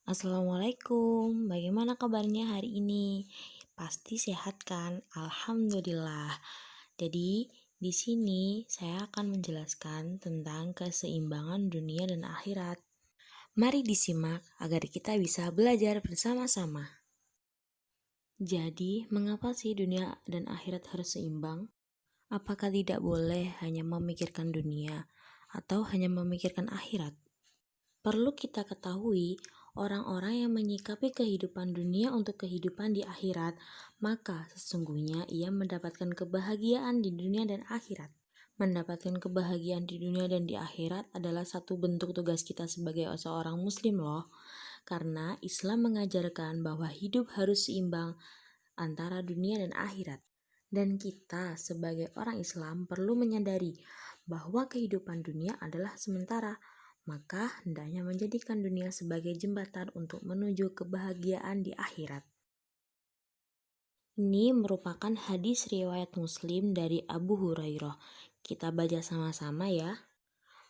Assalamualaikum, bagaimana kabarnya hari ini? Pasti sehat kan? Alhamdulillah. Jadi, di sini saya akan menjelaskan tentang keseimbangan dunia dan akhirat. Mari disimak agar kita bisa belajar bersama-sama. Jadi, mengapa sih dunia dan akhirat harus seimbang? Apakah tidak boleh hanya memikirkan dunia atau hanya memikirkan akhirat? Perlu kita ketahui, orang-orang yang menyikapi kehidupan dunia untuk kehidupan di akhirat, maka sesungguhnya ia mendapatkan kebahagiaan di dunia dan akhirat. Mendapatkan kebahagiaan di dunia dan di akhirat adalah satu bentuk tugas kita sebagai seorang muslim loh. Karena Islam mengajarkan bahwa hidup harus seimbang antara dunia dan akhirat. Dan kita sebagai orang Islam perlu menyadari bahwa kehidupan dunia adalah sementara, maka hendaknya menjadikan dunia sebagai jembatan untuk menuju kebahagiaan di akhirat. Ini merupakan hadis riwayat Muslim dari Abu Hurairah. Kita baca sama-sama ya.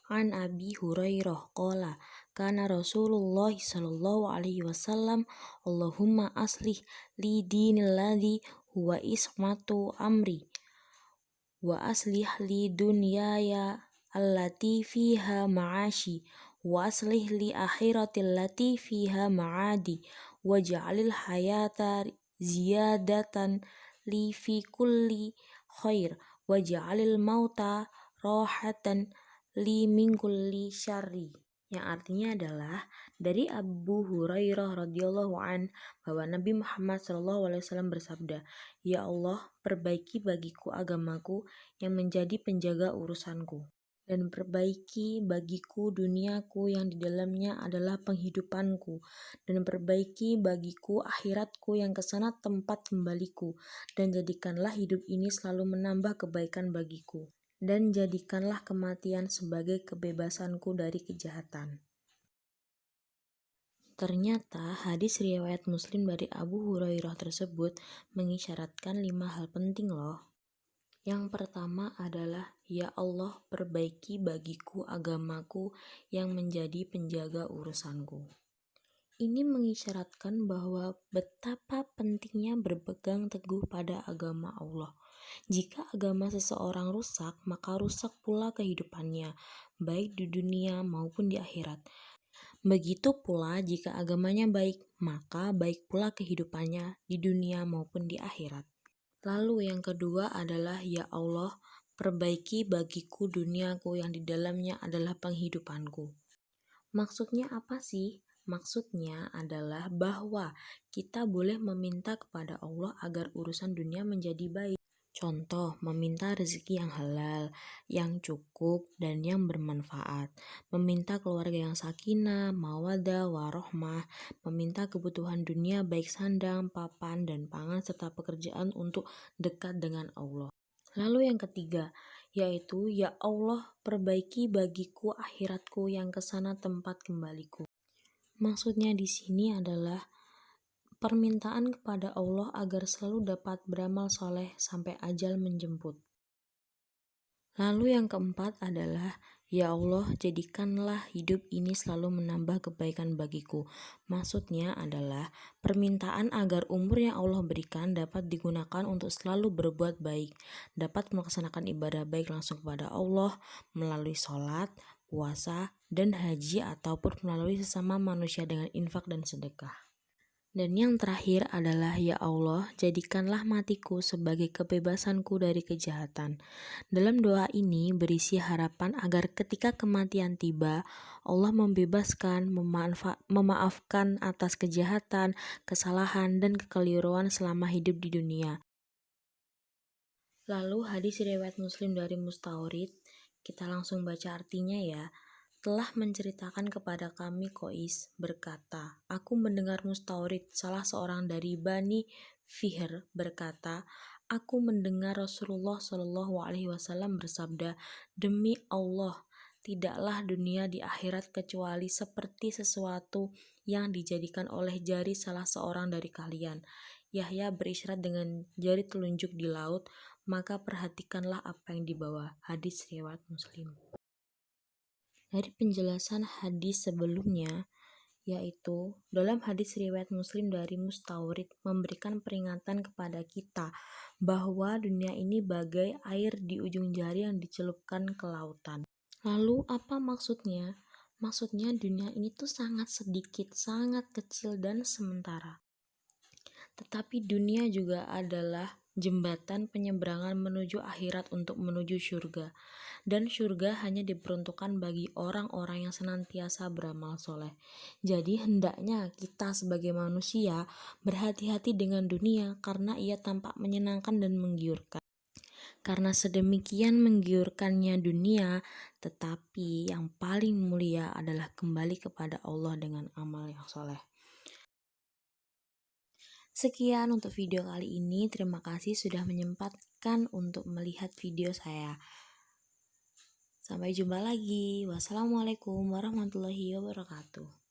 An Abi Hurairah qala kana Rasulullah sallallahu alaihi wasallam Allahumma aslih li dinil ladzi huwa ismatu amri wa aslih li dunyaya allati fiha ma'ashi wa aslih li akhirati allati fiha ma'adi waj'alil hayata ziyadatan li fi kulli khair waj'alil mauta rohatan li min kulli syarri, yang artinya adalah dari Abu Hurairah radhiyallahu an bahwa Nabi Muhammad SAW bersabda, "Ya Allah, perbaiki bagiku agamaku yang menjadi penjaga urusanku, dan perbaiki bagiku duniaku yang di dalamnya adalah penghidupanku, dan perbaiki bagiku akhiratku yang kesana tempat kembaliku, dan jadikanlah hidup ini selalu menambah kebaikan bagiku, dan jadikanlah kematian sebagai kebebasanku dari kejahatan." Ternyata hadis riwayat Muslim dari Abu Hurairah tersebut mengisyaratkan 5 hal penting loh. Yang pertama adalah, ya Allah, perbaiki bagiku agamaku yang menjadi penjaga urusanku. Ini mengisyaratkan bahwa betapa pentingnya berpegang teguh pada agama Allah. Jika agama seseorang rusak, maka rusak pula kehidupannya, baik di dunia maupun di akhirat. Begitu pula jika agamanya baik, maka baik pula kehidupannya di dunia maupun di akhirat. Lalu yang kedua adalah, ya Allah, perbaiki bagiku duniaku yang di dalamnya adalah penghidupanku. Maksudnya apa sih? Maksudnya adalah bahwa kita boleh meminta kepada Allah agar urusan dunia menjadi baik. Contoh, meminta rezeki yang halal, yang cukup, dan yang bermanfaat. Meminta keluarga yang sakinah, mawaddah, warohmah. Meminta kebutuhan dunia baik sandang, papan, dan pangan, serta pekerjaan untuk dekat dengan Allah. Lalu yang ketiga, yaitu, ya Allah, perbaiki bagiku akhiratku yang kesana tempat kembaliku. Maksudnya di sini adalah permintaan kepada Allah agar selalu dapat beramal soleh sampai ajal menjemput. Lalu yang keempat adalah, ya Allah, jadikanlah hidup ini selalu menambah kebaikan bagiku. Maksudnya adalah permintaan agar umur yang Allah berikan dapat digunakan untuk selalu berbuat baik, dapat melaksanakan ibadah baik langsung kepada Allah melalui sholat, puasa, dan haji, ataupun melalui sesama manusia dengan infak dan sedekah. Dan yang terakhir adalah, ya Allah, jadikanlah matiku sebagai kebebasanku dari kejahatan. Dalam doa ini berisi harapan agar ketika kematian tiba, Allah membebaskan, memaafkan atas kejahatan, kesalahan, dan kekeliruan selama hidup di dunia. Lalu hadis riwayat Muslim dari Mustaurid, kita langsung baca artinya ya. Telah menceritakan kepada kami Qais berkata, aku mendengar Mustaurid, salah seorang dari Bani Fihr berkata, aku mendengar Rasulullah Shallallahu Alaihi Wasallam bersabda, demi Allah, tidaklah dunia di akhirat kecuali seperti sesuatu yang dijadikan oleh jari salah seorang dari kalian. Yahya berisyarat dengan jari telunjuk di laut, maka perhatikanlah apa yang dibawa. Hadis riwayat Muslim. Dari penjelasan hadis sebelumnya, yaitu dalam hadis riwayat Muslim dari Mustawrid memberikan peringatan kepada kita bahwa dunia ini bagai air di ujung jari yang dicelupkan ke lautan. Lalu apa maksudnya? Maksudnya dunia ini tuh sangat sedikit, sangat kecil dan sementara. Tetapi dunia juga adalah jembatan penyeberangan menuju akhirat untuk menuju surga. Dan surga hanya diperuntukkan bagi orang-orang yang senantiasa beramal soleh. Jadi hendaknya kita sebagai manusia berhati-hati dengan dunia karena ia tampak menyenangkan dan menggiurkan. Karena sedemikian menggiurkannya dunia, tetapi yang paling mulia adalah kembali kepada Allah dengan amal yang soleh. Sekian untuk video kali ini. Terima kasih sudah menyempatkan untuk melihat video saya. Sampai jumpa lagi. Wassalamualaikum warahmatullahi wabarakatuh.